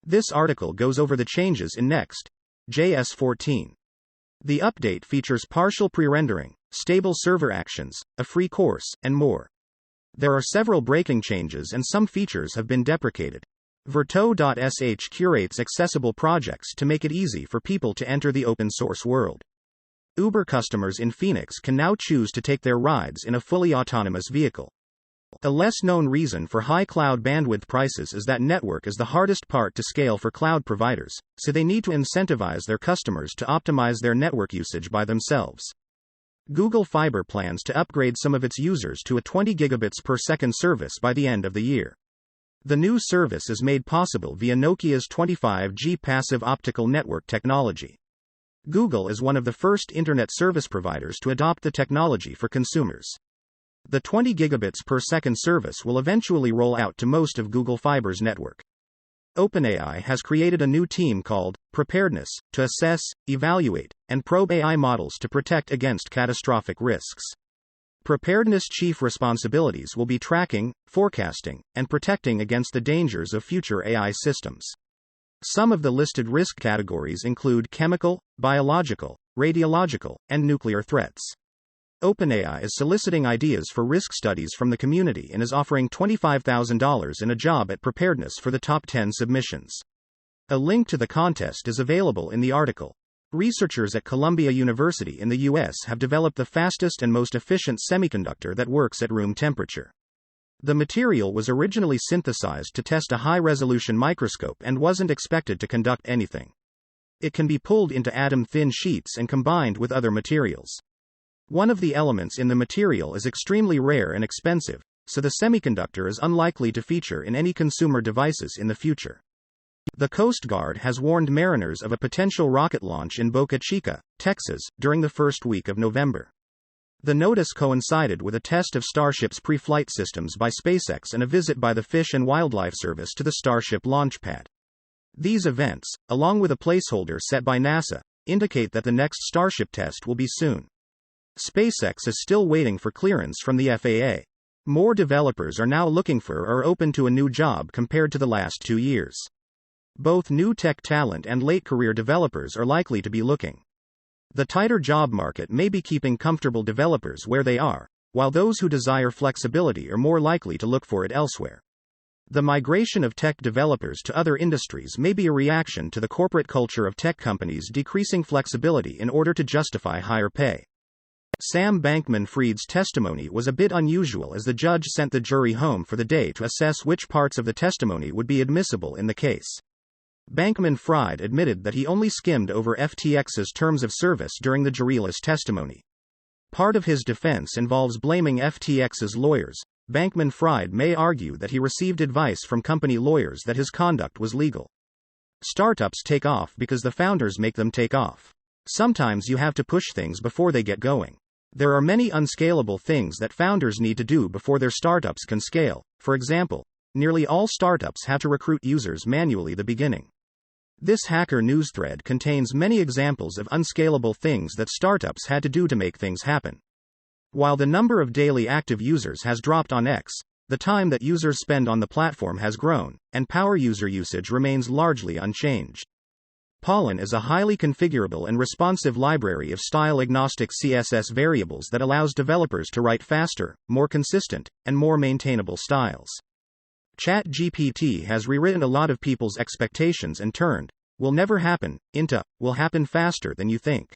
This article goes over the changes in Next.js 14. The update features partial pre-rendering, stable server actions, a free course, and more. There are several breaking changes and some features have been deprecated. Verto.sh curates accessible projects to make it easy for people to enter the open source world. Uber customers in Phoenix can now choose to take their rides in a fully autonomous vehicle. A less-known reason for high cloud bandwidth prices is that network is the hardest part to scale for cloud providers, so they need to incentivize their customers to optimize their network usage by themselves. Google Fiber plans to upgrade some of its users to a 20 gigabits per second service by the end of the year. The new service is made possible via Nokia's 25G passive optical network technology. Google is one of the first internet service providers to adopt the technology for consumers. The 20 gigabits per second service will eventually roll out to most of Google Fiber's network. OpenAI has created a new team called Preparedness to assess, evaluate, and probe AI models to protect against catastrophic risks. Preparedness chief responsibilities will be tracking, forecasting, and protecting against the dangers of future AI systems. Some of the listed risk categories include chemical, biological, radiological, and nuclear threats. OpenAI is soliciting ideas for risk studies from the community and is offering $25,000 in a job at Preparedness for the top 10 submissions. A link to the contest is available in the article. Researchers at Columbia University in the US have developed the fastest and most efficient semiconductor that works at room temperature. The material was originally synthesized to test a high-resolution microscope and wasn't expected to conduct anything. It can be pulled into atom-thin sheets and combined with other materials. One of the elements in the material is extremely rare and expensive, so the semiconductor is unlikely to feature in any consumer devices in the future. The Coast Guard has warned mariners of a potential rocket launch in Boca Chica, Texas, during the first week of November. The notice coincided with a test of Starship's pre-flight systems by SpaceX and a visit by the Fish and Wildlife Service to the Starship launch pad. These events, along with a placeholder set by NASA, indicate that the next Starship test will be soon. SpaceX is still waiting for clearance from the FAA. More developers are now looking for or open to a new job compared to the last 2 years. Both new tech talent and late career developers are likely to be looking. The tighter job market may be keeping comfortable developers where they are, while those who desire flexibility are more likely to look for it elsewhere. The migration of tech developers to other industries may be a reaction to the corporate culture of tech companies decreasing flexibility in order to justify higher pay. Sam Bankman-Fried's testimony was a bit unusual as the judge sent the jury home for the day to assess which parts of the testimony would be admissible in the case. Bankman-Fried admitted that he only skimmed over FTX's terms of service during the juryless testimony. Part of his defense involves blaming FTX's lawyers. Bankman-Fried may argue that he received advice from company lawyers that his conduct was legal. Startups take off because the founders make them take off. Sometimes you have to push things before they get going. There are many unscalable things that founders need to do before their startups can scale. For example, nearly all startups have to recruit users manually at the beginning. This Hacker News thread contains many examples of unscalable things that startups had to do to make things happen. While the number of daily active users has dropped on X, the time that users spend on the platform has grown, and power user usage remains largely unchanged. Pollen is a highly configurable and responsive library of style-agnostic CSS variables that allows developers to write faster, more consistent, and more maintainable styles. ChatGPT has rewritten a lot of people's expectations and turned "will never happen" into "will happen faster than you think."